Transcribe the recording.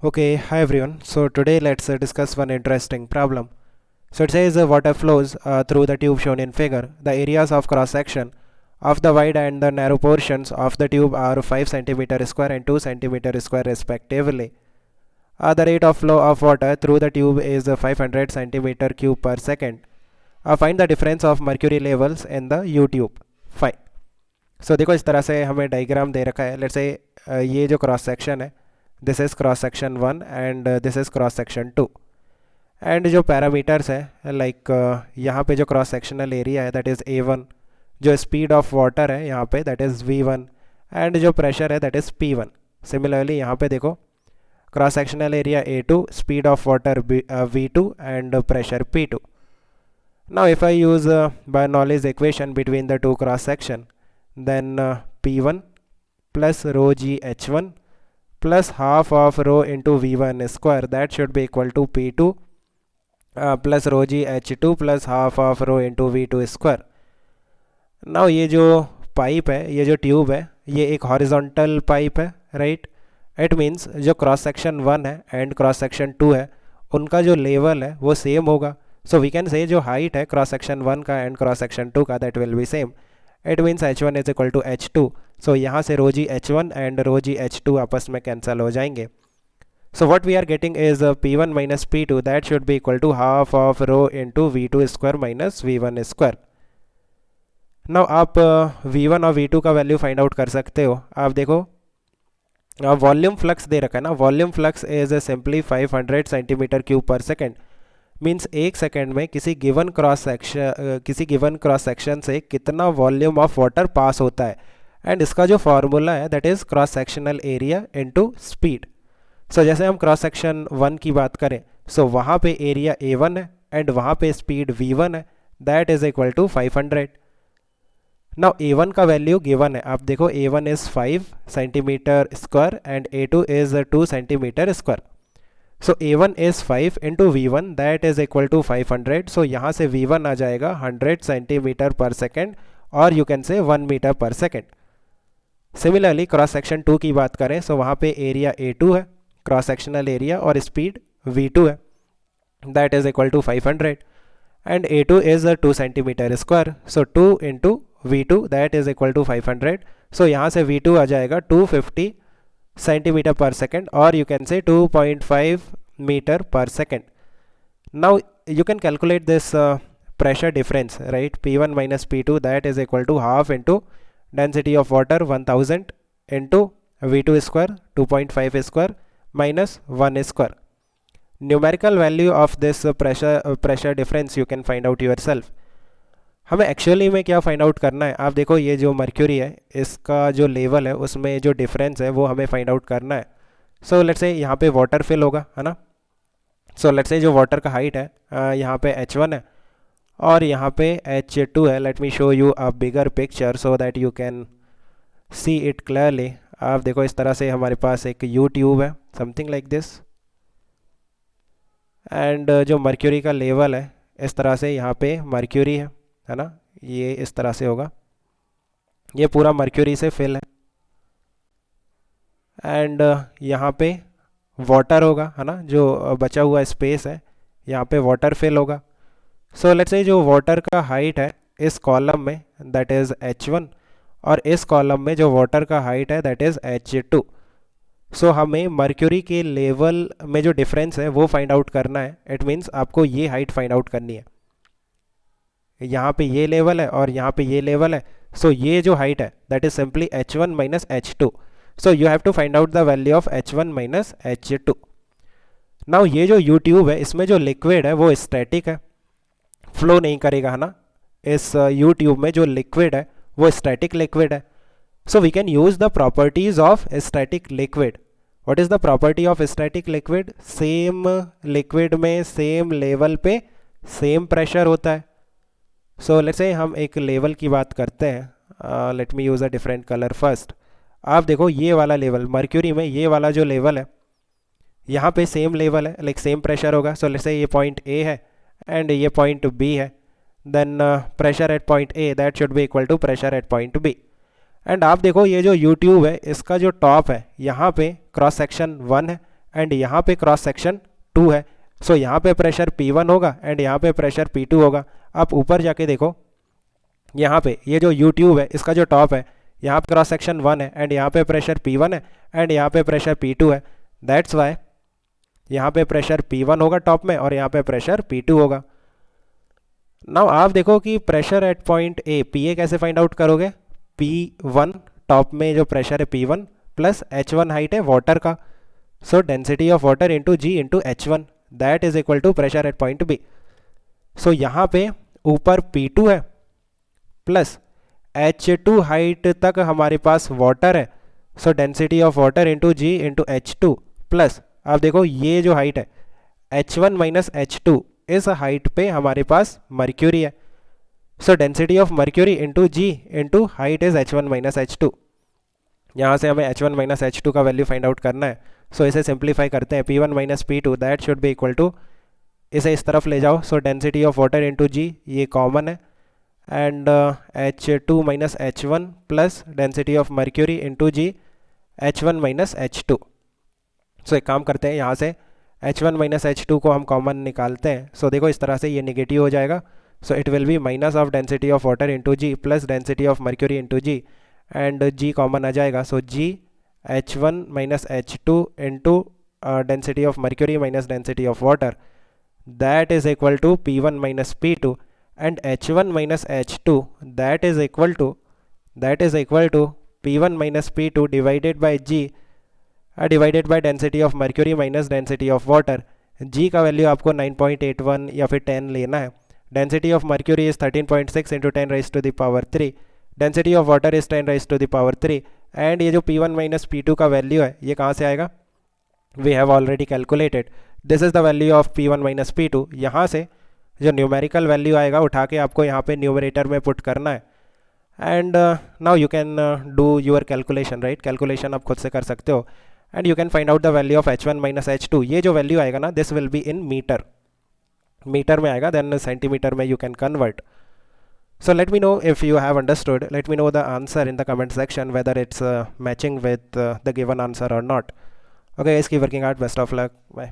Okay, hi everyone. So today let's discuss one interesting problem. So it says water flows through the tube shown in figure. The areas of cross section of the wide and the narrow portions of the tube are 5 centimeter square and 2 centimeter square respectively. The rate of flow of water through the tube is 500 centimeter cube per second. Find the difference of mercury levels in the U tube. Fine. So देखो इस तरह से हमें diagram दे रखा है. Let's say ये जो cross section है, this is cross section 1 and this is cross section 2. And जो पैरामीटर्स है लाइक यहाँ पे जो क्रॉस सेक्शनल एरिया है दैट इज़ A1, जो स्पीड ऑफ वाटर है यहाँ पे दैट इज़ V1 एंड जो प्रेशर है दैट इज़ P1. सिमिलरली यहाँ पे देखो cross sectional area A2, speed of water V2 and pressure P2. Now if I use Bernoulli's equation between the two cross section, then P1 plus rho g H1 plus half of rho into V1 square, that should be equal to P2 plus rho g H2 plus half of rho into V2 square. Now ये जो pipe है, ये जो tube है, ये एक horizontal pipe है, right. It means जो क्रॉस सेक्शन 1 है एंड क्रॉस सेक्शन 2 है उनका जो लेवल है वो सेम होगा. सो वी कैन से जो हाइट है क्रॉस सेक्शन 1 का एंड क्रॉस सेक्शन 2 का that will be same. It means H1 is equal to H2. So यहाँ से रो जी H1 and row ji H2 आपस में कैंसिल हो जाएंगे. So what we are getting is P1 minus P2 that should be equal to half of rho into V2 square minus V1 square. Now आप V1 और V2 का value find out कर सकते हो. आप देखो वॉल्यूम फ्लक्स दे रखा है ना. Volume flux is simply 500 centimetre cube पर सेकेंड. मीन्स एक सेकेंड में किसी गिवन क्रॉस सेक्शन से कितना वॉल्यूम ऑफ वाटर पास होता है. एंड इसका जो फार्मूला है that is cross sectional area into speed. So जैसे हम क्रॉस सेक्शन 1 की बात करें, सो वहाँ पे एरिया A1 है एंड वहाँ पे स्पीड V1 है, that is equal to 500. Now A1 का वैल्यू गिवन है. आप देखो A1 is 5 centimetre square and A2 is 2 centimetre square. So A1 is 5 into V1 that is equal to 500. So यहाँ से V1 आ जाएगा 100 सेंटीमीटर पर second और यू कैन से 1 मीटर पर सेकेंड. सिमिलरली क्रॉस सेक्शन 2 की बात करें, सो वहाँ पे एरिया A2 है, क्रॉस सेक्शनल एरिया, और स्पीड V2 है, that is equal to 500 and A2 is 2 centimetre square. So 2 into V2 that is equal to 500. So यहाँ से V2 आ जाएगा 250 सेंटीमीटर पर सेकेंड और यू कैन से 2.5 मीटर पर second. Now you can calculate this pressure difference, right? P1 minus P2 that is equal to half into density of water 1000 into V2 square 2.5 square minus 1 square. Numerical value of this pressure difference you can find out yourself. हमें actually में क्या find out करना है, आप देखो ये जो mercury है इसका जो लेवल है उसमें जो डिफरेंस है वो हमें फाइंड आउट करना है. सो लेट्स से यहाँ पे वाटर फिल होगा, है ना. सो लेट्स से जो वाटर का हाइट है यहाँ पे H1 है और यहाँ पे H2 है. Let me show you a bigger picture so that you can see it clearly. आप देखो इस तरह से हमारे पास एक U ट्यूब है, समथिंग लाइक दिस, एंड जो मर्क्यूरी का लेवल है इस तरह से यहाँ पे मर्क्यूरी है ना, ये इस तरह से होगा, ये पूरा मर्क्यूरी से फिल है. एंड यहाँ पे वाटर होगा, है ना, जो बचा हुआ स्पेस है यहाँ पे वाटर फिल होगा. सो लेट्स से जो वाटर का हाइट है इस कॉलम में दैट इज़ H1 और इस कॉलम में जो वाटर का हाइट है दैट इज़ H2. सो हमें मर्क्यूरी के लेवल में जो डिफरेंस है वो फाइंड आउट करना है. इट मीन्स आपको ये हाइट फाइंड आउट करनी है. यहाँ पे ये लेवल है और यहाँ पे ये लेवल है. सो ये जो हाइट है that is simply H1 minus H2. So you have to find out the value of H1 minus H2. Now ये जो U ट्यूब है इसमें जो लिक्विड है वो स्टैटिक है, फ्लो नहीं करेगा, है ना. इस U ट्यूब में जो लिक्विड है वो स्टैटिक लिक्विड है. So we can use the properties of static liquid. What is the property of static liquid? Same liquid में सेम लेवल पे सेम प्रेशर होता है. सो लेट्स से हम एक लेवल की बात करते हैं. Let me use a different colour first. आप देखो ये वाला लेवल मर्क्यूरी में, ये वाला जो लेवल है यहाँ पे सेम लेवल है, लाइक सेम प्रेशर होगा. सो लेट्स से ये पॉइंट A है एंड ये पॉइंट B है. Then pressure at point A that should be equal to pressure at point B. And आप देखो ये जो यूट्यूब है इसका जो टॉप है यहाँ पे क्रॉस सेक्शन 1 है एंड यहाँ पे क्रॉस सेक्शन 2 है। सो यहाँ पे प्रेशर P1 होगा एंड यहाँ पे प्रेशर P2 होगा। आप ऊपर जाके देखो यहाँ पे ये जो यूट्यूब है इसका जो टॉप है यहाँ पे क्रॉस सेक्शन 1 है एंड यहाँ पे प्रेशर P1 है एंड यहाँ पे प्रेशर P2 है। दैट्स वाई यहाँ पे प्रेशर P1 होगा टॉप में और यहाँ पे प्रेशर P2 होगा। नाउ आप देखो कि pressure at point A P A कैसे फाइंड आउट करोगे। P1 टॉप में जो प्रेशर है P1 प्लस H1 हाइट है वाटर का। So density of water into g into H1 that is equal to pressure at point B. So यहाँ पे ऊपर P2 है प्लस H2 हाइट तक हमारे पास वाटर है। So density of water into g into H2 plus आप देखो ये जो हाइट है H1 माइनस H2 इस हाइट पे हमारे पास मर्क्यूरी है। So density of mercury into g into height is H1 minus H2। यहाँ से हमें H1 माइनस H2 का वैल्यू फाइंड आउट करना है। सो इसे सिंप्लीफाई करते हैं P1 minus P2 that should be equal to, इसे इस तरफ ले जाओ। So density of water into g ये कॉमन है and H2 minus H1 plus density of mercury into g H1 minus H2। So एक काम करते हैं यहाँ से H1 माइनस H2 को हम कॉमन निकालते हैं। सो देखो इस तरह से ये निगेटिव हो जाएगा। So it will be minus of density of water into g plus density of mercury into g and g common आ जाएगा। So g H1 minus H2 into density of mercury minus density of water that is equal to P1 minus P2 and H1 minus H2 that is equal to P1 minus P2 divided by g divided by density of mercury minus density of water. जी का value आपको 9.81 या फिर 10 लेना है। Density of mercury is 13.6 into 10 raise to the power 3। Density of water is 10 raise to the power 3 and ये जो P1 minus P2 का value है ये कहाँ से आएगा, we have already calculated. This is the value of P1 minus P2। यहाँ से जो न्यूमेरिकल वैल्यू आएगा उठा के आपको यहाँ पे न्यूमरेटर में पुट करना है and now you can do your calculation right. Calculation आप खुद से कर सकते हो and you can find out the value of H1 minus H2। ये जो वैल्यू आएगा ना this will be in metre में आएगा, देन सेंटीमीटर में you can convert. So let me know if you have understood. Let me know the answer in the comment section whether it's matching with the given answer or not. Okay guys, keep working hard. Best of luck. Bye.